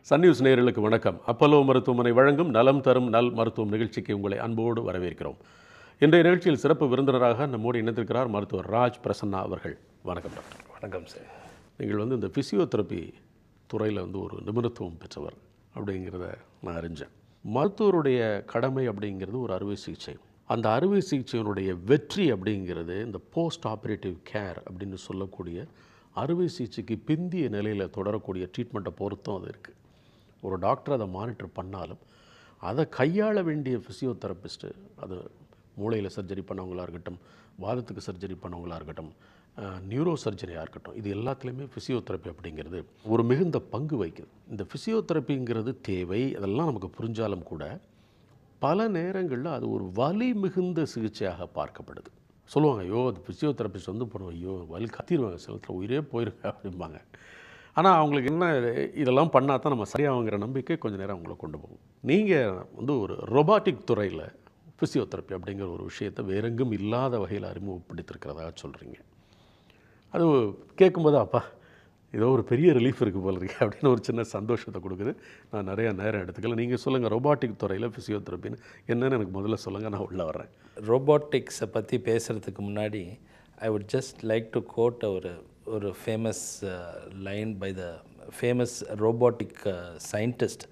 Sun news நேயர்களுக்கு வணக்கம். Apollo மருத்துவமனை வழங்கும் நலம் தரும் நல் மருத்துவம் நிகழ்ச்சிக்கு உங்களை அன்போடு வரவேற்கிறோம். இன்றைய நிகழ்ச்சியில் சிறப்பு விருந்தினராக நம்மோடு இணைந்திருக்கிறார் மருத்துவர் ராஜ் பிரசன்னா அவர்கள். வணக்கம் டாக்டர். வணக்கம் சார். நீங்கள் இந்த ஃபிசியோதெரப்பி துறையில் ஒரு நிபுணத்துவம் பெற்றவர் அப்படிங்கிறத நான் அறிஞ்சேன். மருத்துவருடைய கடமை அப்படிங்கிறது ஒரு அறுவை சிகிச்சை. அந்த அறுவை சிகிச்சையினுடைய வெற்றி அப்படிங்கிறது இந்த போஸ்ட் ஆப்ரேட்டிவ் கேர் அப்படின்னு சொல்லக்கூடிய அறுவை சிகிச்சைக்கு பிந்திய நிலையில் தொடரக்கூடிய ட்ரீட்மெண்ட்டை பொறுத்தும் அது இருக்குது. ஒரு டாக்டர் அதை மானிட்டர் பண்ணாலும் அதை கையாள வேண்டிய ஃபிசியோதெரபிஸ்ட்டு, அது மூளையில் சர்ஜரி பண்ணவங்களாக இருக்கட்டும், வாதத்துக்கு சர்ஜரி பண்ணவங்களாக இருக்கட்டும், நியூரோ சர்ஜரியாக இருக்கட்டும், இது எல்லாத்துலேயுமே ஃபிசியோதெரப்பி அப்படிங்கிறது ஒரு மிகுந்த பங்கு வகிக்குது. இந்த ஃபிசியோதெரப்பிங்கிறது தேவை, அதெல்லாம் நமக்கு புரிஞ்சாலும் கூட பல நேரங்களில் அது ஒரு வலி மிகுந்த சிகிச்சையாக பார்க்கப்படுது. சொல்லுவாங்க, ஐயோ அது ஃபிசியோதெரபிஸ்ட் பண்ணுவோம், ஐயோ வலி கத்திடுவாங்க, சிலத்தில் உயிரே போயிருங்க அப்படிம்பாங்க. ஆனால் அவங்களுக்கு என்ன, இதெல்லாம் பண்ணால் தான் நம்ம சரியாகுங்கிற நம்பிக்கை கொஞ்சம் நேரம் அவங்கள கொண்டு போகும். நீங்கள் ஒரு ரொபாட்டிக் துறையில் ஃபிசியோதெரப்பி அப்படிங்கிற ஒரு விஷயத்தை வேறெங்கும் இல்லாத வகையில் அறிமுகப்படுத்திருக்கிறதாக சொல்கிறீங்க. அது கேட்கும்போது அப்பா ஏதோ ஒரு பெரிய ரிலீஃப் இருக்குது போல இருக்கு அப்படின்னு ஒரு சின்ன சந்தோஷத்தை கொடுக்குது. நான் நிறையா நேரம் எடுத்துக்கல. நீங்கள் சொல்லுங்கள், ரொபாட்டிக் துறையில் ஃபிசியோதெரப்பின்னு என்னென்னு எனக்கு முதல்ல சொல்லுங்கள், நான் உள்ளே வர்றேன். ரோபோட்டிக்ஸை பற்றி பேசுகிறதுக்கு முன்னாடி I would just like to quote ஒரு famous line by the famous robotic scientist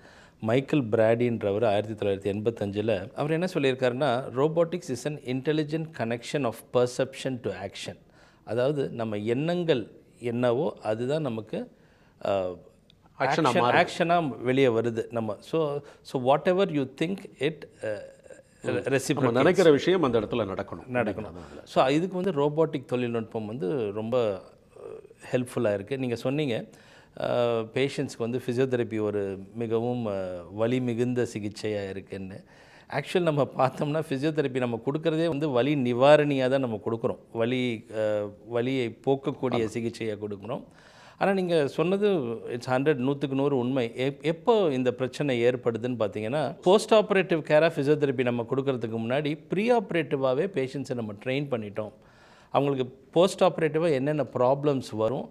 Michael பிராடின்றவர் 1985 அவர் என்ன சொல்லியிருக்காருன்னா, robotics is an intelligent connection of perception to action. அதாவது நம்ம எண்ணங்கள் என்னவோ அதுதான் நமக்கு ஆக்ஷனாக வெளியே வருது. நம்ம so whatever you think it reciprocates. நினைக்கிற விஷயம் அந்த இடத்துல நடக்கணும். ஸோ இதுக்கு ரோபோட்டிக் தொழில்நுட்பம் ரொம்ப ஹெல்ப்ஃபுல்லாக இருக்குது. நீங்கள் சொன்னீங்க பேஷண்ட்ஸ்க்கு ஃபிசியோதெரப்பி ஒரு மிகவும் வலி மிகுந்த சிகிச்சையாக இருக்குன்னு. ஆக்சுவல் நம்ம பார்த்தோம்னா ஃபிசியோதெரப்பி நம்ம கொடுக்குறதே வலி நிவாரணியாக தான் நம்ம கொடுக்குறோம். வலியை போக்கக்கூடிய சிகிச்சையாக கொடுக்குறோம். ஆனால் நீங்கள் சொன்னது இட்ஸ் 100% உண்மை. எப்போ இந்த பிரச்சனை ஏற்படுதுன்னு பார்த்தீங்கன்னா, போஸ்ட் ஆப்ரேட்டிவ் கேராக ஃபிசியோதெரப்பி நம்ம கொடுக்கறதுக்கு முன்னாடி ப்ரீ ஆப்ரேட்டிவாகவே பேஷண்ட்ஸை நம்ம ட்ரெயின் பண்ணிட்டோம். அவங்களுக்கு போஸ்ட் ஆப்ரேட்டிவாக என்னென்ன ப்ராப்ளம்ஸ் வரும்,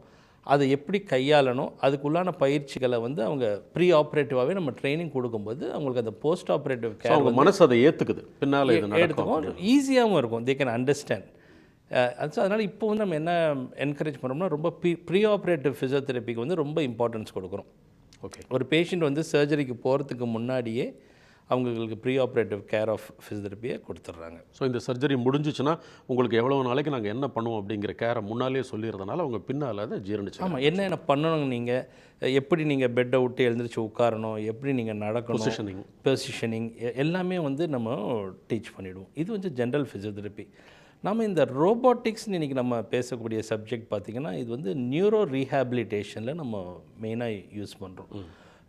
அதை எப்படி கையாளணும், அதுக்குள்ளான பயிற்சிகளை அவங்க ப்ரீ ஆப்ரேட்டிவாகவே நம்ம ட்ரைனிங் கொடுக்கும்போது அவங்களுக்கு அந்த போஸ்ட் ஆப்ரேட்டிவ் கேர் மனசு அதை ஏற்றுக்குது, பின்னால் எடுத்துக்கும், ஈஸியாகவும் இருக்கும். They can understand. அதனால் இப்போ நம்ம என்ன என்கரேஜ் பண்ணுறோம்னா, ரொம்ப ப்ரீ ஆப்ரேட்டிவ் ஃபிசியோதெரப்பிக்கு ரொம்ப இம்பார்ட்டன்ஸ் கொடுக்குறோம். ஓகே, ஒரு பேஷண்ட் சர்ஜரிக்கு போகிறதுக்கு முன்னாடியே அவங்களுக்கு ப்ரீ ஆப்ரேட்டிவ் கேர் ஆஃப் ஃபிசியோதெரப்பியை கொடுத்துட்றாங்க. ஸோ இந்த சர்ஜரி முடிஞ்சிச்சுன்னா உங்களுக்கு எவ்வளோ நாளைக்கு நாங்கள் என்ன பண்ணுவோம் அப்படிங்கிற கேரை முன்னாலேயே சொல்லிடுறதுனால அவங்க பின்னால் அதை ஜீரணிச்சு. ஆமாம், என்ன பண்ணணும், நீங்கள் எப்படி நீங்கள் பெட்டை விட்டு எழுந்திரிச்சு உட்காரணும், எப்படி நீங்கள் நடக்கணும், பொசிஷனிங் எல்லாமே நம்ம டீச் பண்ணிவிடுவோம். இது ஜென்ரல் ஃபிசியோதெரப்பி. நம்ம இந்த ரோபோட்டிக்ஸ்னு இன்றைக்கி நம்ம பேசக்கூடிய சப்ஜெக்ட் பார்த்திங்கன்னா, இது நியூரோ ரீஹாபிலிட்டேஷனில் நம்ம மெயினாக யூஸ் பண்ணுறோம்.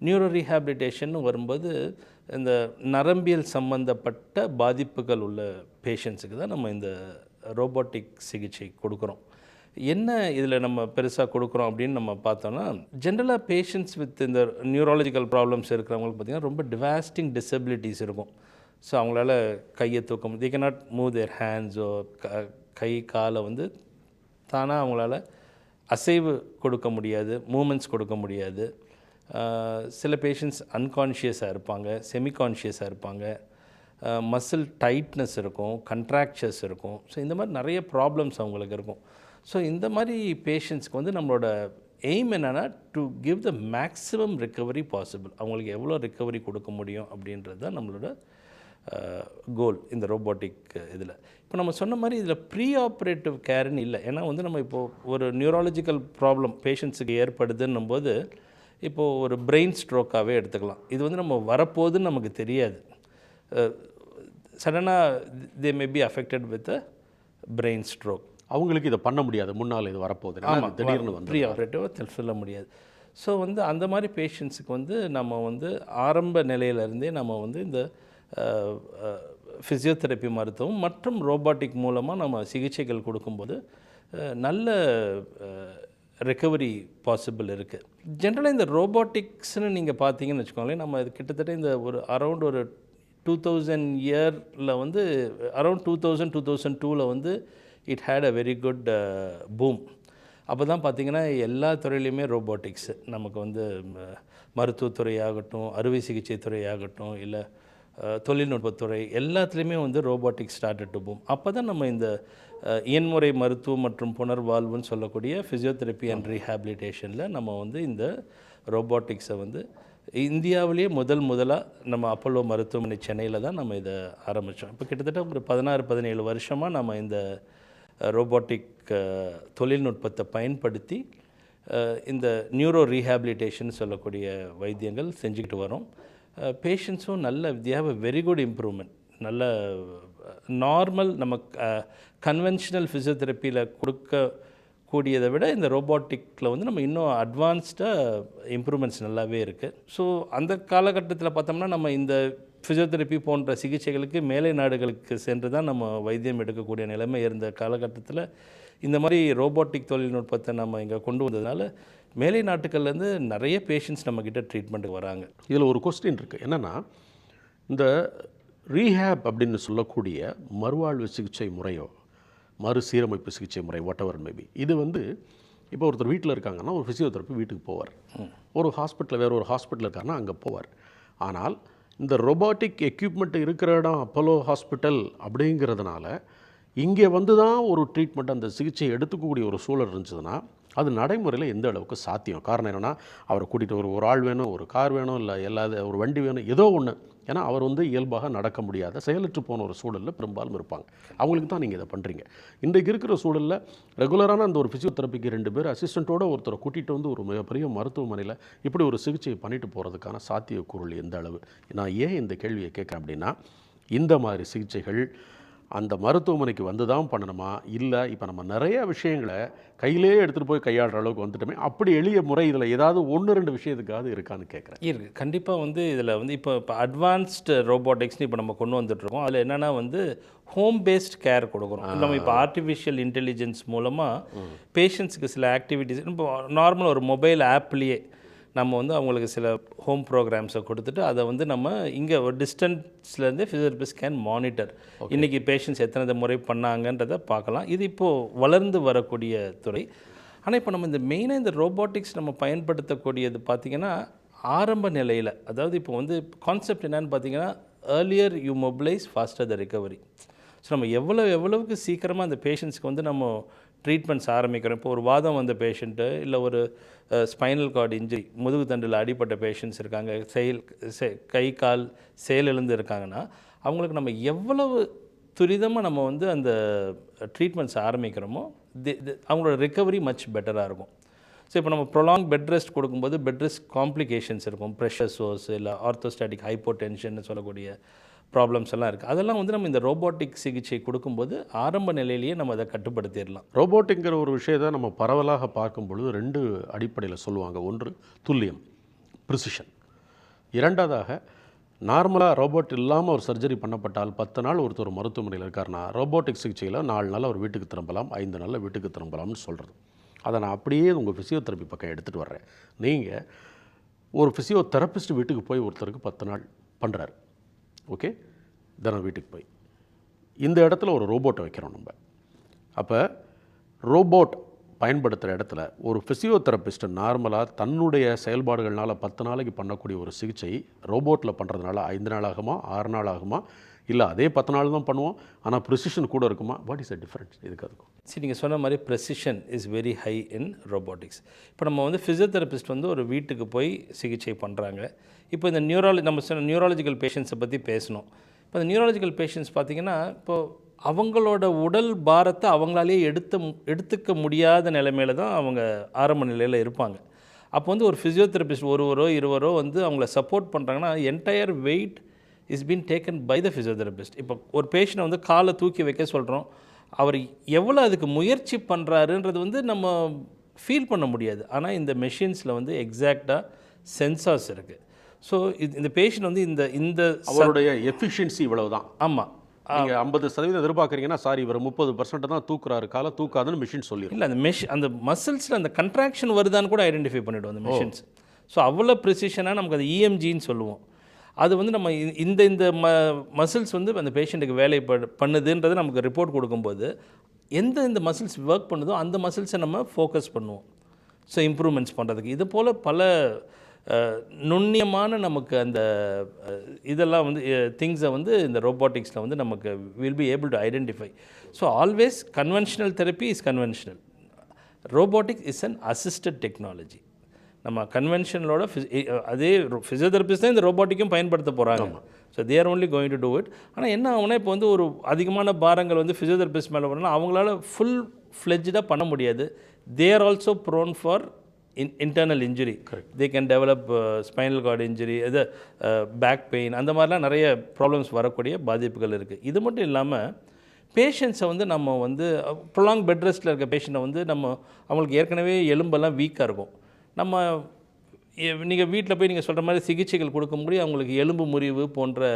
நியூரோ ரீஹாபிலிட்டேஷன் வரும்போது இந்த நரம்பியல் சம்பந்தப்பட்ட பாதிப்புகள் உள்ள பேஷண்ட்ஸுக்கு தான் நம்ம இந்த ரோபோட்டிக் சிகிச்சை கொடுக்குறோம். என்ன இதில் நம்ம பெருசாக கொடுக்குறோம் அப்படின்னு நம்ம பார்த்தோன்னா, ஜென்ரலாக பேஷண்ட்ஸ் வித் இந்த நியூராலஜிக்கல் ப்ராப்ளம்ஸ் இருக்கிறவங்களுக்கு பார்த்திங்கன்னா ரொம்ப டிவாஸ்டிங் டிசபிலிட்டிஸ் இருக்கும். ஸோ அவங்களால கையை தூக்க முடியும், தி கேனாட் மூவ் தேர் ஹேண்ட்ஸோ, கை காலை தானாக அவங்களால அசைவு கொடுக்க முடியாது, மூமெண்ட்ஸ் கொடுக்க முடியாது. சில பேஷண்ட்ஸ் அன்கான்ஷியஸாக இருப்பாங்க, செமிகான்ஷியஸாக இருப்பாங்க, மசில் டைட்னஸ் இருக்கும், கண்ட்ராக்சர்ஸ் இருக்கும். ஸோ இந்த மாதிரி நிறைய ப்ராப்ளம்ஸ் அவங்களுக்கு இருக்கும். ஸோ இந்த மாதிரி பேஷண்ட்ஸ்க்கு நம்மளோட எய்ம் என்னென்னா, to give the maximum recovery possible. அவங்களுக்கு எவ்வளோ ரிக்கவரி கொடுக்க முடியும் அப்படின்றது தான் நம்மளோட கோல் இந்த ரோபோட்டிக் இதில். இப்போ நம்ம சொன்ன மாதிரி இதில் ப்ரீ ஆப்ரேட்டிவ் கேர்னு இல்லை. ஏன்னா நம்ம இப்போது ஒரு நியூராலஜிக்கல் ப்ராப்ளம் பேஷண்ட்ஸுக்கு ஏற்படுதுன்னும் போது, இப்போது ஒரு பிரெயின் ஸ்ட்ரோக்காகவே எடுத்துக்கலாம். இது நம்ம வரப்போகுதுன்னு நமக்கு தெரியாது. சடனாக they may be affected with a brain stroke. அவங்களுக்கு இதை பண்ண முடியாது, முன்னால் இது வரப்போகுது. ஆமாம், திடீர்னு ப்ரீ ஆப்ரேட்டிவாக சொல்ல முடியாது. ஸோ அந்த மாதிரி பேஷண்ட்ஸுக்கு நம்ம ஆரம்ப நிலையிலேருந்தே நம்ம இந்த ஃபிசியோதெரப்பி மருத்துவம் மற்றும் ரோபோட்டிக் மூலமாக நம்ம சிகிச்சைகள் கொடுக்கும்போது நல்ல ரெக்கவரி பாசிபிள் இருக்குது. ஜென்ரலாக இந்த ரோபோட்டிக்ஸ்னு நீங்கள் பார்த்தீங்கன்னு வச்சுக்கோங்களேன், நம்ம இது கிட்டத்தட்ட ஒரு அரௌண்ட் ஒரு 2000 இயரில் around 2002 it had a very good boom. அப்போ தான் பார்த்திங்கன்னா எல்லா துறையிலையுமே ரோபோட்டிக்ஸு நமக்கு மருத்துவத்துறையாகட்டும், அறுவை சிகிச்சை துறையாகட்டும், இல்லை தொழில்நுட்பத்துறை எல்லாத்துலேயுமே வந்து ரோபோட்டிக்ஸ் ஸ்டார்டட் டு பூம். அப்போ தான் நம்ம இந்த இயன்முறை மருத்துவம் மற்றும் புனர்வாழ்வுன்னு சொல்லக்கூடிய ஃபிசியோதெரப்பி அண்ட் ரீஹாபிலிட்டேஷனில் நம்ம வந்து இந்த ரோபோட்டிக்ஸை வந்து இந்தியாவிலேயே முதலாக நம்ம அப்போலோ மருத்துவமனை சென்னையில் தான் நம்ம இதை ஆரம்பித்தோம். இப்போ கிட்டத்தட்ட ஒரு 16-17 வருஷமாக நம்ம இந்த ரோபோட்டிக் தொழில்நுட்பத்தை பயன்படுத்தி இந்த நியூரோ ரீஹாபிலிட்டேஷன் சொல்லக்கூடிய வைத்தியங்கள் செஞ்சுக்கிட்டு வரோம். பேஷண்ட்ஸும் நல்ல have a very good improvement. நல்ல நார்மல் நம்ம கன்வென்ஷனல் ஃபிசியோதெரப்பியில் கொடுக்கக்கூடியதை விட இந்த ரோபோட்டிக்கில் வந்து நம்ம இன்னும் அட்வான்ஸ்டாக இம்ப்ரூவ்மெண்ட்ஸ் நல்லாவே இருக்குது. ஸோ அந்த காலகட்டத்தில் பார்த்தோம்னா நம்ம இந்த ஃபிசியோதெரப்பி போன்ற சிகிச்சைகளுக்கு மேலை நாடுகளுக்கு சென்று தான் நம்ம வைத்தியம் எடுக்கக்கூடிய நிலைமை இருந்த காலகட்டத்தில் இந்த மாதிரி ரோபோட்டிக் தொழில்நுட்பத்தை நம்ம இங்கே கொண்டு வந்ததுனால மேலை நாட்டுக்கள்லேருந்து நிறைய பேஷண்ட்ஸ் நம்மக்கிட்ட ட்ரீட்மெண்ட்டுக்கு வராங்க. இதில் ஒரு கொஸ்டின் இருக்குது. என்னென்னா, இந்த ரீஹேப் அப்படின்னு சொல்லக்கூடிய மறுவாழ்வு சிகிச்சை முறையோ மறுசீரமைப்பு சிகிச்சை முறை வாட்எவர் மேபி, இது வந்து இப்போ ஒருத்தர் வீட்டில் இருக்காங்கன்னா ஒரு ஃபிசியோதெரப்பி வீட்டுக்கு போவார், ஒரு ஹாஸ்பிட்டலில் வேறு ஒரு ஹாஸ்பிட்டல் இருக்காருன்னா அங்கே போவார். ஆனால் இந்த ரோபோட்டிக் எக்யூப்மெண்ட் இருக்கிற இடம் அப்போலோ ஹாஸ்பிட்டல் அப்படிங்கிறதுனால இங்கே வந்து தான் ஒரு ட்ரீட்மெண்ட் அந்த சிகிச்சை எடுத்துக்கக்கூடிய ஒரு சூழல் இருந்துச்சுன்னா அது நடைமுறையில் எந்த அளவுக்கு சாத்தியம்? காரணம் என்னென்னா, அவரை கூட்டிகிட்டு ஒரு ஆள் வேணும், ஒரு கார் வேணும், இல்லை ஒரு வண்டி வேணும், ஏதோ ஒன்று. ஏன்னா அவர் வந்து இயல்பாக நடக்க முடியாத செயலற்று போன ஒரு சூழலில் பெரும்பாலும் இருப்பாங்க. அவங்களுக்கு தான் நீங்கள் இதை பண்ணுறீங்க. இன்றைக்கு இருக்கிற சூழலில் ரெகுலரான அந்த ஒரு ஃபிசியோதெரப்பிக்கு 2 பேர் அசிஸ்டண்ட்டோட ஒருத்தரை கூட்டிகிட்டு வந்து ஒரு மிகப்பெரிய மருத்துவமனையில் இப்படி ஒரு சிகிச்சையை பண்ணிட்டு போகிறதுக்கான சாத்தியக்கூறுகள் எந்த அளவு? நான் ஏன் இந்த கேள்வியை கேட்குறேன் அப்படின்னா, இந்த மாதிரி சிகிச்சைகள் அந்த மருத்துவமனைக்கு வந்து தான் பண்ணணுமா, இல்லை இப்போ நம்ம நிறைய விஷயங்களை கையிலே எடுத்துகிட்டு போய் கையாளுற அளவுக்கு வந்துட்டோமே, அப்படி எளிய முறை இதில் ஏதாவது 1-2 விஷயத்துக்காவது இருக்கான்னு கேட்குறேன். இருக்குது. கண்டிப்பாக வந்து இதில் வந்து இப்போ அட்வான்ஸ்டு ரோபோட்டிக்ஸ்னு இப்போ நம்ம கொண்டு வந்துட்டுருக்கோம். அதில் என்னென்னா வந்து ஹோம் பேஸ்ட் கேர் கொடுக்குறோம். நம்ம இப்போ ஆர்டிஃபிஷியல் இன்டெலிஜென்ஸ் மூலமாக பேஷண்ட்ஸுக்கு சில ஆக்டிவிட்டீஸ் இப்போ நார்மல் ஒரு மொபைல் ஆப்லேயே நம்ம வந்து அவங்களுக்கு சில ஹோம் ப்ரோக்ராம்ஸை கொடுத்துட்டு அதை வந்து நம்ம இங்கே ஒரு டிஸ்டன்ஸ்லேருந்தே ஃபிசியோதெரபிஸ்ட் கேன் மானிட்டர் இன்றைக்கி பேஷண்ட்ஸ் எத்தனை முறை பண்ணாங்கன்றதை பார்க்கலாம். இது இப்போது வளர்ந்து வரக்கூடிய துறை. ஆனால் இப்போ நம்ம இந்த மெயினாக இந்த ரோபோட்டிக்ஸ் நம்ம பயன்படுத்தக்கூடியது பார்த்திங்கன்னா ஆரம்ப நிலையில், அதாவது இப்போ வந்து கான்செப்ட் என்னென்னு பார்த்தீங்கன்னா, earlier you mobilise faster the recovery. So நம்ம எவ்வளவுக்கு சீக்கிரமாக அந்த பேஷண்ட்ஸ்க்கு வந்து நம்ம ட்ரீட்மெண்ட்ஸ் ஆரம்பிக்கிறோம். இப்போ ஒரு வாதம் வந்த பேஷண்ட்டு, இல்லை ஒரு ஸ்பைனல் கார்டு இன்ஜுரி, முதுகு தண்டில் அடிப்பட்ட பேஷண்ட்ஸ் இருக்காங்க, கை கால் செயலிழந்து இருக்காங்கன்னா அவங்களுக்கு நம்ம எவ்வளவு துரிதமாக நம்ம வந்து அந்த ட்ரீட்மெண்ட்ஸ் ஆரம்பிக்கிறோமோ அவங்களோட ரிகவரி மச் பெட்டராக இருக்கும். ஸோ இப்போ நம்ம ப்ரொலாங் பெட் ரெஸ்ட் கொடுக்கும்போது பெட் ரெஸ்ட் காம்ப்ளிகேஷன்ஸ் இருக்கும், ப்ரெஷர் சோர்ஸ், இல்லை ஆர்த்தோஸ்டாட்டிக் ஹைப்போடென்ஷன் சொல்லக்கூடிய ப்ராப்ளம்ஸ் எல்லாம் இருக்குது. அதெல்லாம் வந்து நம்ம இந்த ரோபோட்டிக் சிகிச்சை கொடுக்கும்போது ஆரம்ப நிலையிலேயே நம்ம அதை கட்டுப்படுத்திடலாம். ரோபோட்டிங்கிற ஒரு விஷயத்தை நம்ம பரவலாக பார்க்கும் பொழுது 2 அடிப்படையில் சொல்லுவாங்க. ஒன்று துல்லியம், ப்ரிசிஷன். இரண்டாவதாக நார்மலாக ரோபோட் இல்லாமல் ஒரு சர்ஜரி பண்ணப்பட்டால் 10 நாள் ஒருத்தர் மருத்துவமனையில் இருக்காருன்னா ரோபோட்டிக் சிகிச்சையில் 4 நாள் அவர் வீட்டுக்கு திரும்பலாம், 5 நாளில் வீட்டுக்கு திரும்பலாம்னு சொல்கிறது. அதை நான் அப்படியே உங்கள் ஃபிசியோதெரப்பி பக்கம் எடுத்துகிட்டு வர்றேன். நீங்கள் ஒரு ஃபிசியோதெரபிஸ்ட் வீட்டுக்கு போய் ஒருத்தருக்கு 10 நாள் பண்ணுறாரு, ஓகே, தினம் வீட்டுக்கு போய் இந்த இடத்துல ஒரு ரோபோட்டை வைக்கிறோம் நம்ம. அப்போ ரோபோட் பயன்படுத்துகிற இடத்துல ஒரு ஃபிசியோதெரபிஸ்ட் நார்மலாக தன்னுடைய செயல்பாடுகள்னால் 10 நாளைக்கு பண்ணக்கூடிய ஒரு சிகிச்சை ரோபோட்டில் பண்ணுறதுனால 5 நாள் ஆகுமா, 6 நாள் ஆகுமா, இல்லை அதே 10 நாள் தான் பண்ணுவோம், ஆனால் ப்ரிசிஷன் கூட இருக்குமா? வாட் இஸ் த டிஃப்ரென்ஸ் இதுக்கு அதுக்கும்? சரி, நீங்கள் சொன்ன மாதிரி precision is very high in robotics. இப்போ நம்ம வந்து ஃபிசியோதெரபிஸ்ட் வந்து ஒரு வீட்டுக்கு போய் சிகிச்சை பண்ணுறாங்க. இப்போ இந்த நியூராலஜிக்கல் பேஷண்ட்ஸை பற்றி பேசணும். இப்போ இந்த நியூராலஜிக்கல் பேஷண்ட்ஸ் பார்த்திங்கன்னா, இப்போது அவங்களோட உடல் பாரத்தை அவங்களாலே எடுத்துக்க முடியாத நிலைமையில தான் அவங்க ஆரம்ப நிலையில் இருப்பாங்க. அப்போ வந்து ஒரு ஃபிசியோதெரபிஸ்ட் ஒருவரோ 2வரோ வந்து அவங்கள சப்போர்ட் பண்ணுறாங்கன்னா entire weight is been taken by the physiotherapist. இப்போ ஒரு பேஷண்ட்டை வந்து காலை தூக்கி வைக்க சொல்கிறோம், அவர் எவ்வளோ அதுக்கு முயற்சி பண்ணுறாருன்றது வந்து நம்ம ஃபீல் பண்ண முடியாது. ஆனால் இந்த மெஷின்ஸில் வந்து எக்ஸாக்டாக சென்சார்ஸ் இருக்குது. ஸோ இந்த பேஷண்ட் வந்து இந்த அவருடைய எஃபிஷியன்சி இவ்வளவு தான். ஆமாம், நீங்கள் 50% எதிர்பார்க்குறீங்கன்னா சாரி இவர் 30% தான் தூக்குறாரு, காலை தூக்காதுன்னு மிஷின் சொல்லிடும். இல்லை, அந்த மசில்ஸில் அந்த கன்ட்ராக்ஷன் வருதான்னு கூட ஐடென்டிஃபை பண்ணிவிடும் அந்த மிஷின்ஸ். ஸோ அவ்வளோ ப்ரிசிஷனாக நமக்கு அது இஎம்ஜின்னு சொல்லுவோம். அது வந்து நம்ம இந்த மசில்ஸ் வந்து அந்த பேஷண்ட்டுக்கு வேலை பண்ணுதுன்றது நமக்கு ரிப்போர்ட் கொடுக்கும்போது இந்த மசில்ஸ் ஒர்க் பண்ணுதோ அந்த மசில்ஸை நம்ம ஃபோக்கஸ் பண்ணுவோம். ஸோ இம்ப்ரூவ்மெண்ட்ஸ் பண்ணுறதுக்கு இது போல் பல நுண்ணியமான நமக்கு அந்த இதெல்லாம் வந்து திங்ஸை வந்து இந்த ரோபோட்டிக்ஸில் வந்து நமக்கு will be able to identify. So always conventional therapy is conventional, robotics is an assisted technology. நம்ம கன்வென்ஷனலோட அதே ஃபிசியோதெரபிஸ்ட் தான் இந்த ரோபோட்டிக்கும் பயன்படுத்த போகிறாங்க. So they are only going to do it. ஆனால் என்ன ஆகுனா இப்போ வந்து ஒரு அதிகமான பாரங்கள் வந்து ஃபிசியோதெரபிஸ்ட் மேலே வரணும், அவங்களால ஃபுல் ஃப்ளெஜ்டாக பண்ண முடியாது. They are also prone for internal injury. They can develop spinal cord injury, இது பேக் பெயின், அந்த மாதிரிலாம் நிறைய ப்ராப்ளம்ஸ் வரக்கூடிய பாதிப்புகள் இருக்குது. இது மட்டும் இல்லாமல் பேஷண்ட்ஸை வந்து நம்ம வந்து ப்ரொலாங் பெட் ரெஸ்ட்டில் இருக்க பேஷண்ட்டை வந்து அவங்களுக்கு ஏற்கனவே எலும்பெல்லாம் வீக்காக இருக்கும். நம்ம நீங்கள் வீட்டில் போய் நீங்கள் சொல்கிற மாதிரி சிகிச்சைகள் கொடுக்க முடியும், அவங்களுக்கு எலும்பு முறிவு போன்ற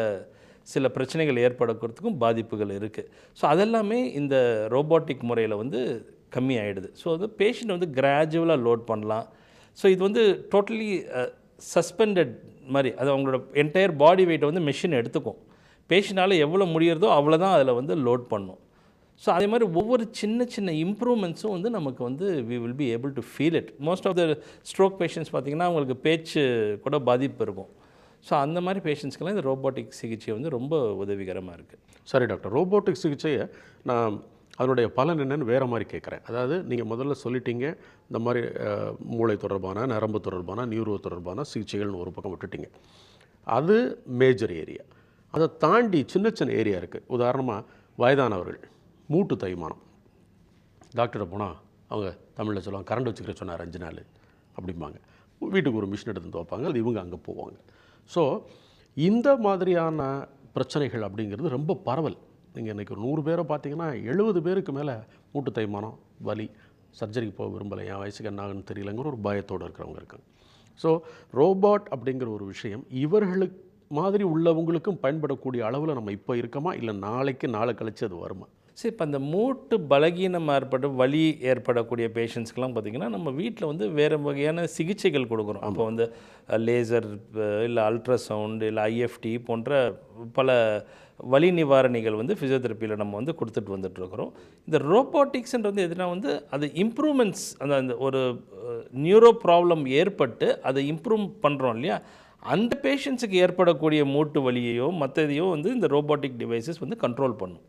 சில பிரச்சனைகள் ஏற்படுறதுக்கும் பாதிப்புகள் இருக்குது. ஸோ அதெல்லாமே இந்த ரோபோட்டிக் முறையில் வந்து கம்மி ஆகிடுது. ஸோ வந்து பேஷண்ட் வந்து கிராஜுவலாக லோட் பண்ணலாம். ஸோ இது வந்து டோட்டலி சஸ்பெண்டட் மாதிரி, அது அவங்களோட என்டையர் பாடி வெயிட்டை வந்து மெஷின் எடுத்துக்கும். பேஷண்ட்டால் எவ்வளோ முடியறதோ அவ்வளோதான் அதில் வந்து லோட் பண்ணும். ஸோ அதே மாதிரி ஒவ்வொரு சின்ன சின்ன இம்ப்ரூவ்மெண்ட்ஸும் வந்து நமக்கு வந்து we will be able to feel it. Most of the stroke patients பார்த்திங்கன்னா அவங்களுக்கு பேச்சு கூட பாதிப்பு இருக்கும். ஸோ அந்த மாதிரி பேஷண்ட்ஸ்க்கெல்லாம் இந்த ரோபோட்டிக் சிகிச்சை வந்து ரொம்ப உதவிகரமாக இருக்குது. சரி டாக்டர், ரோபோட்டிக் சிகிச்சையை நான் அதனுடைய பலன் என்னென்னு வேறு மாதிரி கேட்குறேன். அதாவது நீங்கள் முதல்ல சொல்லிட்டீங்க, இந்த மாதிரி மூளை தொடர்பான, நரம்பு தொடர்பான, நியூரோ தொடர்பான சிகிச்சைகள்னு ஒரு பக்கம் விட்டுட்டீங்க. அது மேஜர் ஏரியா. அதை தாண்டி சின்ன சின்ன ஏரியா இருக்குது. உதாரணமாக வயதானவர்கள், மூட்டு தேய்மானம். டாக்டரை போனால் அவங்க தமிழில் சொல்லுவாங்க, கரண்ட் வச்சுக்கிற சொன்னார் 5 நாள் அப்படிம்பாங்க. வீட்டுக்கு ஒரு மிஷின் எடுத்து துவைப்பாங்க, அது இவங்க அங்கே போவாங்க. ஸோ இந்த மாதிரியான பிரச்சனைகள் அப்படிங்கிறது ரொம்ப பரவல். நீங்கள் இன்றைக்கி ஒரு 100 பேரை பார்த்தீங்கன்னா 70 பேருக்கு மேலே மூட்டு தேய்மானம், வலி, சர்ஜரிக்கு போக விரும்பலை, என் வயசுக்கு என்ன ஆகுன்னு தெரியலங்கிற ஒரு பயத்தோடு இருக்கிறவங்க இருக்காங்க. ஸோ ரோபோட் அப்படிங்கிற ஒரு விஷயம் இவர்களுக்கு மாதிரி உள்ளவங்களுக்கும் பயன்படக்கூடிய அளவில் நம்ம இப்போ இருக்கோமா, இல்லை நாளை கழித்து அது வருமா? சரி, இப்போ அந்த மூட்டு பலகீனம் ஏற்பட்டு வலி ஏற்படக்கூடிய பேஷண்ட்ஸ்க்கெலாம் பார்த்திங்கன்னா நம்ம வீட்டில் வந்து வேறு வகையான சிகிச்சைகள் கொடுக்குறோம். அப்போ வந்து லேசர் இல்லை அல்ட்ராசவுண்டு இல்லை ஐஎஃப்டி போன்ற பல வலி நிவாரணிகள் வந்து ஃபிசியோதெரப்பியில் நம்ம வந்து கொடுத்துட்டு வந்துட்டுருக்குறோம். இந்த ரோபோட்டிக்ஸ்ன்றது எதுனா வந்து அது இம்ப்ரூவ்மெண்ட்ஸ், அந்த ஒரு நியூரோ ப்ராப்ளம் ஏற்பட்டு அதை இம்ப்ரூவ் பண்ணுறோம் இல்லையா, அந்த பேஷண்ட்ஸுக்கு ஏற்படக்கூடிய மூட்டு வலியையோ மற்றதையோ வந்து இந்த ரோபோட்டிக் டிவைசஸ் வந்து கண்ட்ரோல் பண்ணும்.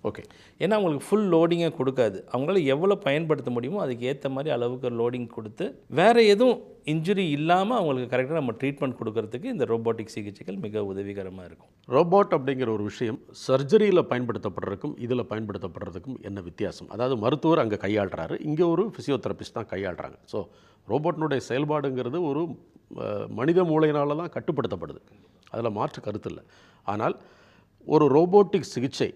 ஓகே. ஏன்னா அவங்களுக்கு ஃபுல் லோடிங்கை கொடுக்காது. அவங்களால எவ்வளோ பயன்படுத்த முடியுமோ அதுக்கு ஏற்ற மாதிரி அளவுக்கு லோடிங் கொடுத்து வேறு எதுவும் இன்ஜுரி இல்லாமல் அவங்களுக்கு கரெக்டாக நம்ம ட்ரீட்மெண்ட் கொடுக்கறதுக்கு இந்த ரோபோட்டிக் சிகிச்சைகள் மிக உதவிகரமாக இருக்கும். ரோபோட் அப்படிங்கிற ஒரு விஷயம் சர்ஜரியில் பயன்படுத்தப்படுறதுக்கும் இதில் பயன்படுத்தப்படுறதுக்கும் என்ன வித்தியாசம்? அதாவது மருத்துவர் அங்கே கையாளுறாரு, இங்கே ஒரு ஃபிசியோதெரபிஸ்ட் தான் கையாளுறாங்க. ஸோ ரோபோட்டினுடைய செயல்பாடுங்கிறது ஒரு மனித மூளையினால தான் கட்டுப்படுத்தப்படுது, அதில் மாற்று கருத்து இல்லை. ஆனால் ஒரு ரோபோட்டிக் சிகிச்சை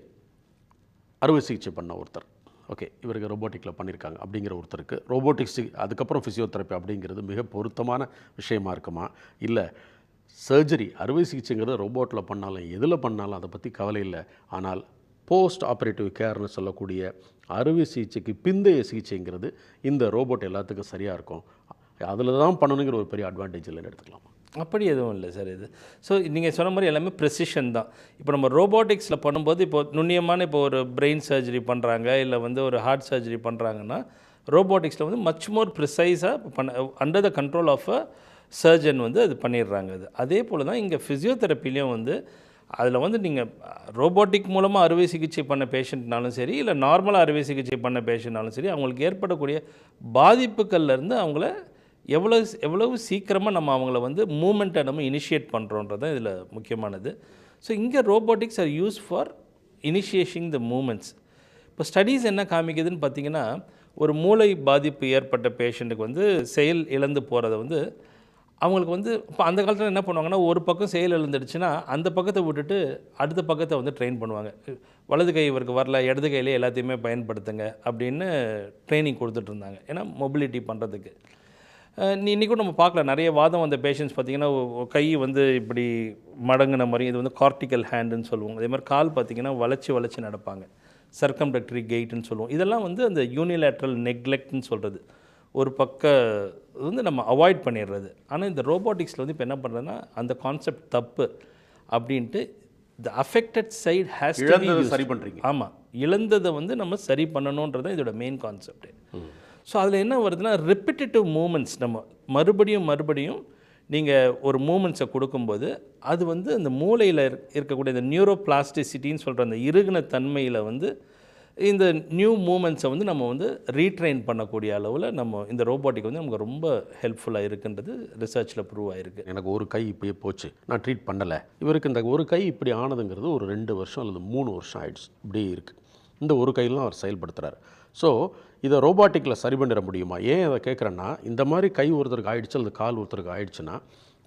அறுவை சிகிச்சை பண்ண ஒருத்தர், ஓகே இவருக்கு ரோபோட்டிக்கில் பண்ணியிருக்காங்க அப்படிங்கிற ஒருத்தருக்கு ரோபோட்டிக்ஸ் அதுக்கப்புறம் ஃபிசியோதெரப்பி அப்படிங்கிறது மிக பொருத்தமான விஷயமா இருக்குமா, இல்லை சர்ஜரி அறுவை சிகிச்சைங்கிறது ரோபோட்டில் பண்ணாலும் எதில் பண்ணாலும் அதை பற்றி கவலை இல்லை, ஆனால் போஸ்ட் ஆப்ரேட்டிவ் கேர்னு சொல்லக்கூடிய அறுவை சிகிச்சைக்கு பிந்தைய சிகிச்சைங்கிறது இந்த ரோபோட் எல்லாத்துக்கும் சரியாக இருக்கும், அதில் தான் பண்ணணுங்கிற ஒரு பெரிய அட்வான்டேஜ் இல்லைன்னு எடுத்துக்கலாமா? அப்படி எதுவும் இல்லை சார் இது. ஸோ நீங்கள் சொன்ன மாதிரி எல்லாமே ப்ரெசிஷன் தான். இப்போ நம்ம ரோபோட்டிக்ஸில் பண்ணும்போது இப்போ நுண்ணியமான இப்போ ஒரு பிரெயின் சர்ஜரி பண்ணுறாங்க இல்லை வந்து ஒரு ஹார்ட் சர்ஜரி பண்ணுறாங்கன்னா ரோபோட்டிக்ஸில் வந்து மச் மோர் ப்ரிசைஸாக under the control of a surgeon வந்து அது பண்ணிடுறாங்க. அது அதே போல் தான் இங்கே ஃபிசியோதெரப்பிலையும் வந்து அதில் வந்து நீங்கள் ரோபோட்டிக் மூலமாக அறுவை சிகிச்சை பண்ண பேஷண்ட்னாலும் சரி இல்லை நார்மலாக அறுவை சிகிச்சை பண்ண பேஷண்ட்னாலும் சரி அவங்களுக்கு ஏற்படக்கூடிய பாதிப்புகள்லேருந்து அவங்கள எவ்வளவு சீக்கிரமாக நம்ம அவங்கள வந்து மூமெண்ட்டை நம்ம இனிஷியேட் பண்ணுறோன்றது தான் இதில் முக்கியமானது. ஸோ இங்கே robotics are use for initiating the movements. இப்போ ஸ்டடீஸ் என்ன காமிக்குதுன்னு பார்த்தீங்கன்னா, ஒரு மூளை பாதிப்பு ஏற்பட்ட பேஷண்ட்டுக்கு வந்து செயல் இழந்து போகிறத வந்து அவங்களுக்கு வந்து இப்போ அந்த காலத்தில் என்ன பண்ணுவாங்கன்னா, ஒரு பக்கம் செயல் இழந்துடுச்சுன்னா அந்த பக்கத்தை விட்டுட்டு அடுத்த பக்கத்தை வந்து ட்ரெயின் பண்ணுவாங்க. வலது கை இவருக்கு வரல, இடது கையிலே எல்லாத்தையுமே பயன்படுத்துங்க அப்படின்னு ட்ரைனிங் கொடுத்துட்ருந்தாங்க, ஏன்னா மொபிலிட்டி பண்ணுறதுக்கு. இன்றைக்கும் நம்ம பார்க்கலாம், நிறைய வாதம் வந்த பேஷண்ட்ஸ் பார்த்திங்கன்னா கை வந்து இப்படி மடங்கின மாதிரி, இது வந்து கார்டிக்கல் ஹேண்டுன்னு சொல்லுவோம். அதே மாதிரி கால் பார்த்திங்கன்னா வளைச்சி நடப்பாங்க, சர்க்கம்டக்டரி கெயிட்னு சொல்லுவோம். இதெல்லாம் வந்து அந்த யூனிலேட்ரல் நெக்லெக்ட்னு சொல்கிறது, ஒரு பக்க வந்து நம்ம அவாய்ட் பண்ணிடுறது. ஆனால் இந்த ரோபோட்டிக்ஸில் வந்து இப்போ என்ன பண்ணுறதுன்னா அந்த கான்செப்ட் தப்பு அப்படின்ட்டு the affected side has to be சரி பண்ணுறீங்க. ஆமாம், இழந்ததை வந்து நம்ம சரி பண்ணணுன்றது தான் இதோட மெயின் கான்செப்ட். ஸோ அதில் என்ன வருதுன்னா ரிப்பிட்டேட்டிவ் மூமெண்ட்ஸ், நம்ம மறுபடியும் நீங்கள் ஒரு மூமெண்ட்ஸை கொடுக்கும்போது அது வந்து அந்த மூளையில் இருக்கக்கூடிய இந்த நியூரோபிளாஸ்டிசிட்டின்னு சொல்கிற அந்த இறுகின தன்மையில் வந்து இந்த நியூ மூமெண்ட்ஸை வந்து நம்ம வந்து ரீட்ரெயின் பண்ணக்கூடிய அளவில் நம்ம இந்த ரோபோட்டிக் வந்து நமக்கு ரொம்ப ஹெல்ப்ஃபுல்லாக இருக்குன்றது ரிசர்ச்சில் ப்ரூவ் ஆகிருக்கு. எனக்கு ஒரு கை இப்படியே போச்சு, நான் ட்ரீட் பண்ணலை, இவருக்கு இந்த ஒரு கை இப்படி ஆனதுங்கிறது ஒரு 2 வருஷம் அல்லது 3 வருஷம் ஆயிடுச்சு, இப்படியே இருக்குது. இந்த ஒரு கையில் அவர் செயல்படுத்துகிறார். ஸோ இதை ரோபாட்டிக்கில் சரி பண்ணிட முடியுமா? ஏன் அதை கேட்குறேன்னா, இந்த மாதிரி கை ஒருத்தருக்கு ஆயிடுச்சு அல்லது கால் ஒருத்தருக்கு ஆயிடுச்சுன்னா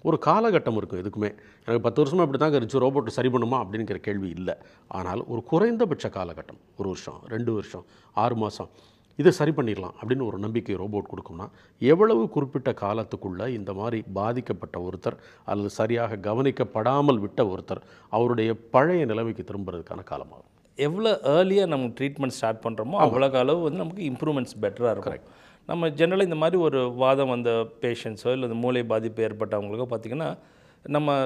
ஒரு காலகட்டம் இருக்கும். எதுக்குமே எனக்கு 10 வருஷமாக இப்படி தான் இருந்துச்சு, ரோபோட்டு சரி பண்ணுமா அப்படிங்கிற கேள்வி இல்லை. ஆனால் ஒரு குறைந்தபட்ச காலகட்டம், 1 வருஷம் 2 வருஷம் 6 மாதம், இதை சரி பண்ணிடலாம் அப்படின்னு ஒரு நம்பிக்கை ரோபோட் கொடுக்கும்னா எவ்வளவு குறிப்பிட்ட காலத்துக்குள்ளே இந்த மாதிரி பாதிக்கப்பட்ட ஒருத்தர் அல்லது சரியாக கவனிக்கப்படாமல் விட்ட ஒருத்தர் அவருடைய பழைய நிலைமைக்கு திரும்புறதுக்கான காலமாகும். எவ்வளோ ஏர்லியாக நம்ம ட்ரீட்மெண்ட் ஸ்டார்ட் பண்ணுறோமோ அவ்வளோக்கு அளவு வந்து நமக்கு இம்ப்ரூவ்மெண்ட்ஸ் பெட்டராக இருக்கும். நம்ம ஜென்ரலாக இந்த மாதிரி ஒரு வாதம் வந்த பேஷண்ட்ஸோ இல்லை மூளை பாதிப்பு ஏற்பட்டவங்களுக்கோ பார்த்திங்கன்னா நம்ம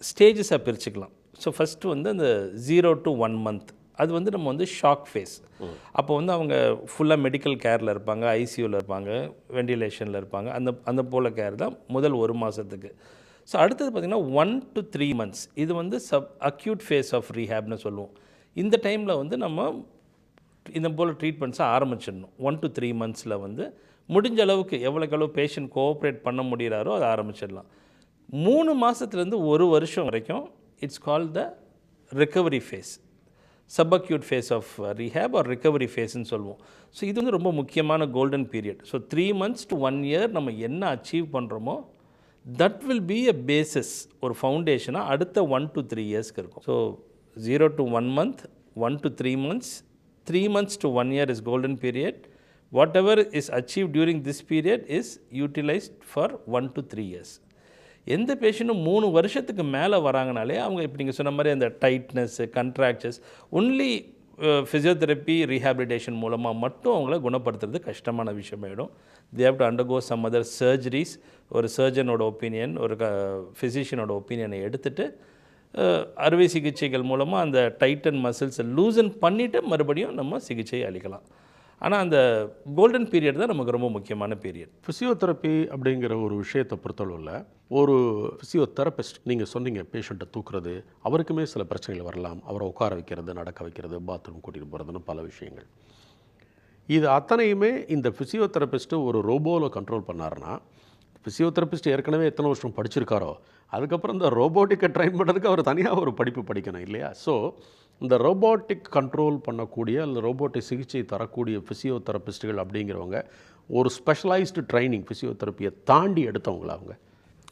ஸ்டேஜஸாக பிரிச்சுக்கலாம். ஸோ ஃபஸ்ட்டு வந்து அந்த 0 to 1 month அது வந்து நம்ம வந்து ஷாக் ஃபேஸ். அப்போ வந்து அவங்க ஃபுல்லாக மெடிக்கல் கேரில் இருப்பாங்க, ஐசியூவில் இருப்பாங்க, வெண்டிலேஷனில் இருப்பாங்க, அந்த போல் கேர் தான் முதல் 1 மாதத்துக்கு. ஸோ அடுத்தது பார்த்திங்கன்னா 1 to 3 months இது வந்து அக்யூட் ஃபேஸ் ஆஃப் ரீஹேப்னு சொல்லுவோம். இந்த டைமில் வந்து நம்ம இந்த போல் ட்ரீட்மெண்ட்ஸை ஆரம்பிச்சிடணும். 1 to 3 months வந்து முடிஞ்ச அளவுக்கு எவ்வளோக்கு பேஷண்ட் கோஆப்ரேட் பண்ண முடிகிறாரோ அதை ஆரம்பிச்சிடலாம். 3 மாதத்துலேருந்து 1 வருஷம் வரைக்கும் it's call the recovery phase, subacute phase of rehab or recovery ஃபேஸ்ன்னு சொல்லுவோம். ஸோ இது வந்து ரொம்ப முக்கியமான golden period. So 3 months to 1 year நம்ம என்ன அச்சீவ் பண்ணுறோமோ that will be a basis, ஒரு ஃபவுண்டேஷனாக அடுத்த 1 to 3 yearsக்கு இருக்கும். So 0 to 1 month, 1 to 3 months, 3 months to 1 year is golden period. Whatever is achieved during this period is utilized for 1 to 3 years. எந்த பேஷண்ட்டும் 3 வருஷத்துக்கு மேலே வராங்கனாலே அவங்க இப்போ நீங்கள் சொன்ன மாதிரி அந்த tightness, contractures only physiotherapy rehabilitation மூலமாக மட்டும் அவங்கள குணப்படுத்துறது கஷ்டமான விஷயமாயிடும். They have to undergo some other surgeries. ஒரு சர்ஜனோட ஒப்பீனியன், ஒரு ஃபிசிஷியனோட ஒப்பீனியனை எடுத்துகிட்டு அறுவை சிகிச்சைகள் மூலமாக அந்த டைட்டன் மசில்ஸை லூசன் பண்ணிவிட்டு மறுபடியும் நம்ம சிகிச்சை அளிக்கலாம். ஆனால் அந்த கோல்டன் பீரியட் தான் நமக்கு ரொம்ப முக்கியமான பீரியட். ஃபிசியோதெரப்பி அப்படிங்கிற ஒரு விஷயத்தை பொறுத்தளவில் ஒரு ஃபிசியோதெரபிஸ்ட், நீங்கள் சொன்னீங்க பேஷண்ட்டை தூக்குறது, அவருக்குமே சில பிரச்சனைகள் வரலாம். அவரை உட்கார வைக்கிறது, நடக்க வைக்கிறது, பாத்ரூம் கூட்டிகிட்டு போகிறதுன்னு பல விஷயங்கள். இது அத்தனையுமே இந்த ஃபிசியோதெரபிஸ்ட்டு ஒரு ரோபோவில் கண்ட்ரோல் பண்ணாருன்னா, ஃபிசியோதெரபிஸ்ட் ஏற்கனவே எத்தனை வருஷம் படிச்சிருக்காரோ அதுக்கப்புறம் இந்த ரோபோட்டிக்கை ட்ரைன் பண்ணுறதுக்கு அவர் தனியாக ஒரு படிப்பு படிக்கணும் இல்லையா? ஸோ இந்த ரோபோட்டிக் கண்ட்ரோல் பண்ணக்கூடிய அல்லது ரோபோட்டிக் சிகிச்சை தரக்கூடிய ஃபிசியோதெரபிஸ்ட்டுகள் அப்படிங்கிறவங்க ஒரு ஸ்பெஷலைஸ்டு ட்ரைனிங் ஃபிசியோதெரப்பியை தாண்டி எடுத்தவங்களா அவங்க?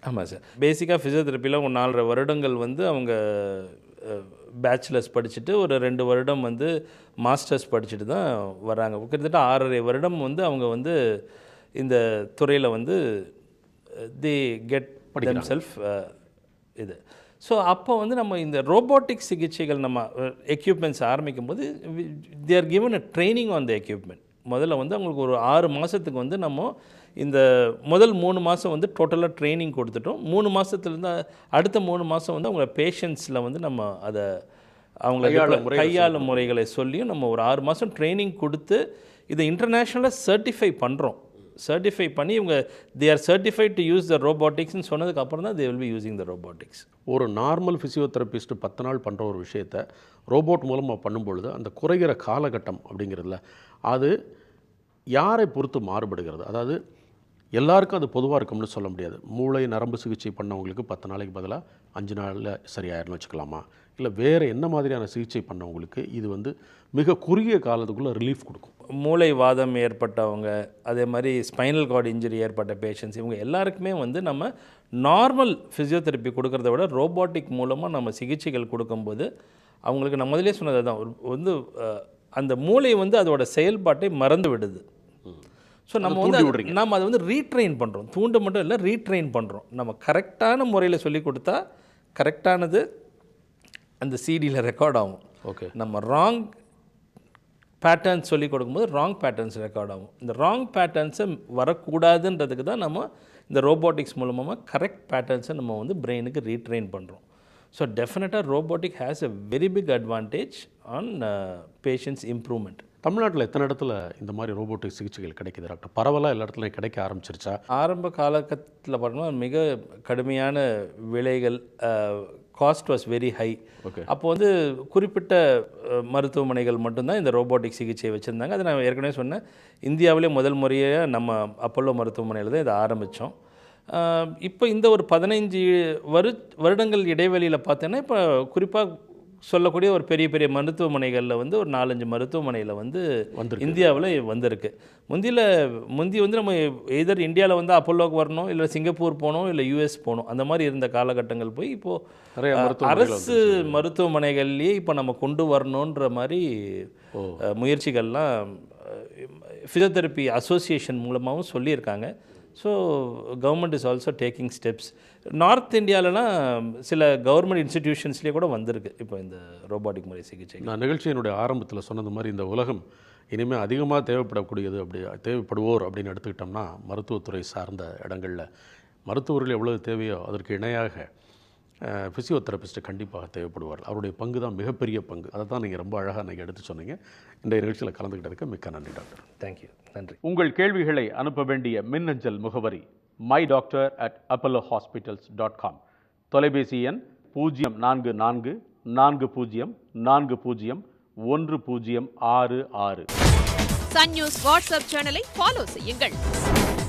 ஆமாம் சார். பேசிக்காக ஃபிசியோதெரப்பியில் ஒரு 4.5 வருடங்கள் வந்து அவங்க பேச்சுலர்ஸ் படிச்சுட்டு ஒரு 2 வருடம் வந்து மாஸ்டர்ஸ் படிச்சுட்டு தான் வராங்க. கிட்டத்தட்ட 6.5 வருடம் வந்து அவங்க வந்து இந்த துறையில் வந்து தே கெட் தெம்செல்ஃப் இது. ஸோ அப்போ வந்து நம்ம இந்த ரோபோட்டிக் சிகிச்சைகள் நம்ம எக்யூப்மெண்ட்ஸ் ஆரம்பிக்கும் போது they are given a training on the equipment. முதல்ல வந்து அவங்களுக்கு ஒரு 6 மாதத்துக்கு வந்து நம்ம இந்த முதல் 3 மாதம் வந்து டோட்டலாக ட்ரைனிங் கொடுத்துட்டோம். 3 மாதத்துலேருந்து அடுத்த 3 மாதம் வந்து அவங்கள பேஷண்ட்ஸில் வந்து நம்ம அதை அவங்கள கையாளும் முறைகளை சொல்லியும் நம்ம ஒரு 6 மாதம் ட்ரைனிங் கொடுத்து இதை இன்டர்நேஷ்னலாக சர்டிஃபை பண்ணுறோம். சர்டிஃபை பண்ணி இவங்க they are certified to use the ரோபோட்டிக்ஸ்னு சொன்னதுக்கு அப்புறம் தான் they will be using the robotics. ஒரு நார்மல் ஃபிசியோதெரபிஸ்ட் 10 நாள் பண்ணுற ஒரு விஷயத்தை ரோபோட் மூலமாக பண்ணும்பொழுது அந்த குறைகிற காலகட்டம் அப்படிங்கிறதுல அது யாரை பொறுத்து மாறுபடுகிறது? அதாவது எல்லாருக்கும் அது பொதுவாக இருக்கும்னு சொல்ல முடியாது. மூளை நரம்பு சிகிச்சை பண்ணவங்களுக்கு 10 நாளைக்கு பதிலாக 5 நாளில் சரியாயிருன்னு வச்சுக்கலாமா? இல்லை வேறு என்ன மாதிரியான சிகிச்சை பண்ணவங்களுக்கு இது வந்து மிக குறுகிய காலத்துக்குள்ளே ரிலீஃப் கொடுக்கும்? மூளை வாதம் ஏற்பட்டவங்க, அதே மாதிரி ஸ்பைனல் கார்டு இன்ஜுரி ஏற்பட்ட பேஷண்ட்ஸ், இவங்க எல்லாருக்குமே வந்து நம்ம நார்மல் ஃபிசியோதெரப்பி கொடுக்கறத விட ரோபோட்டிக் மூலமாக நம்ம சிகிச்சைகள் கொடுக்கும்போது அவங்களுக்கு நான் முதலே சொன்னது தான் வந்து அந்த மூளை வந்து அதோட செயல்பாட்டை மறந்து விடுது. ஸோ நம்ம வந்து நம்ம அதை வந்து ரீட்ரெயின் பண்ணுறோம். தூண்டு மட்டும் இல்லை, ரீட்ரெயின் பண்ணுறோம். நம்ம கரெக்டான முறையில் சொல்லி கொடுத்தா கரெக்டானது அந்த சிடியில் ரெக்கார்ட் ஆகும். ஓகே, நம்ம ராங் பேட்டர்ன்ஸ் சொல்லி கொடுக்கும்போது ராங் பேட்டர்ன்ஸ் ரெக்கார்ட் ஆகும். இந்த ராங் பேட்டர்ன்ஸை வரக்கூடாதுன்றதுக்கு தான் நம்ம இந்த ரோபோட்டிக்ஸ் மூலமாக கரெக்ட் பேட்டர்ன்ஸை நம்ம வந்து பிரெயினுக்கு ரீட்ரெயின் பண்ணுறோம். ஸோ டெஃபினட்டாக robotic has a very big advantage on patients improvement. தமிழ்நாட்டில் எத்தனை இடத்துல இந்த மாதிரி ரோபோட்டிக் சிகிச்சைகள் கிடைக்குது டாக்டர்? பரவலாக எல்லா இடத்துலையும் கிடைக்க ஆரம்பிச்சிருச்சா? ஆரம்ப காலகட்டத்தில் பார்த்தோம்னா மிக கடுமையான விலைகள், cost was very high. Okay. அப்போ வந்து குறிப்பிட்ட மருத்துவமனைகள் மட்டும்தான் இந்த ரோபோட்டிக் சிகிச்சையை வச்சுருந்தாங்க. அது நான் ஏற்கனவே சொன்னேன், இந்தியாவிலே முதல் முறையாக நம்ம அப்போலோ மருத்துவமனையில் தான் இதை ஆரம்பித்தோம். இப்போ இந்த ஒரு 15 வருடங்கள் இடைவெளியில் பார்த்தோன்னா, இப்போ குறிப்பாக சொல்லக்கூடிய ஒரு பெரிய பெரிய மருத்துவமனைகளில் வந்து ஒரு 4-5 மருத்துவமனையில் வந்து இந்தியாவில் வந்திருக்கு. முந்தி வந்து நம்ம எதர் இந்தியாவில் வந்து அப்போலோக்கு வரணும், இல்லை சிங்கப்பூர் போகணும், இல்லை யூஎஸ் போகணும், அந்த மாதிரி இருந்த காலகட்டங்கள் போய் இப்போது அரசு மருத்துவமனைகள்லேயே இப்போ நம்ம கொண்டு வரணுன்ற மாதிரி முயற்சிகள்லாம் ஃபிசியோதெரப்பி அசோசியேஷன் மூலமாகவும் சொல்லியிருக்காங்க. So government is also taking steps. North இந்தியாவிலலாம் சில கவர்மெண்ட் இன்ஸ்டிடியூஷன்ஸ்லேயே கூட வந்திருக்கு இப்போ இந்த ரோபோட்டிக் முறை சிகிச்சை. நான் நிகழ்ச்சியினுடைய ஆரம்பத்தில் சொன்னது மாதிரி இந்த உலகம் இனிமேல் அதிகமாக தேவைப்படக்கூடியது தேவைப்படுவோர் அப்படின்னு எடுத்துக்கிட்டோம்னா மருத்துவத்துறை சார்ந்த இடங்களில் மருத்துவர்கள் எவ்வளவு தேவையோ அதற்கு இணையாக ஃபிசியோதெரபிஸ்ட்டு கண்டிப்பாக தேவைப்படுவார்கள். அவருடைய பங்கு தான் மிகப்பெரிய பங்கு. அதை தான் நீங்கள் ரொம்ப அழகாக நீங்கள் எடுத்து சொன்னீங்க. இந்த நிகழ்ச்சியில் கலந்துக்கிட்டதுக்கு மிக்க நன்றி டாக்டர். தேங்க்யூ. நன்றி. உங்கள் கேள்விகளை அனுப்ப வேண்டிய மின்னஞ்சல் முகவரி mydoctor@apollohospitals.com. தொலைபேசி எண் 0440401066. சன் நியூஸ் வாட்ஸ்அப் சேனலை ஃபாலோ செய்யுங்கள்.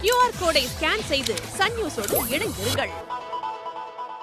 QR கோடை ஸ்கேன் செய்து சன் நியூஸோடு இணைந்திருங்கள்.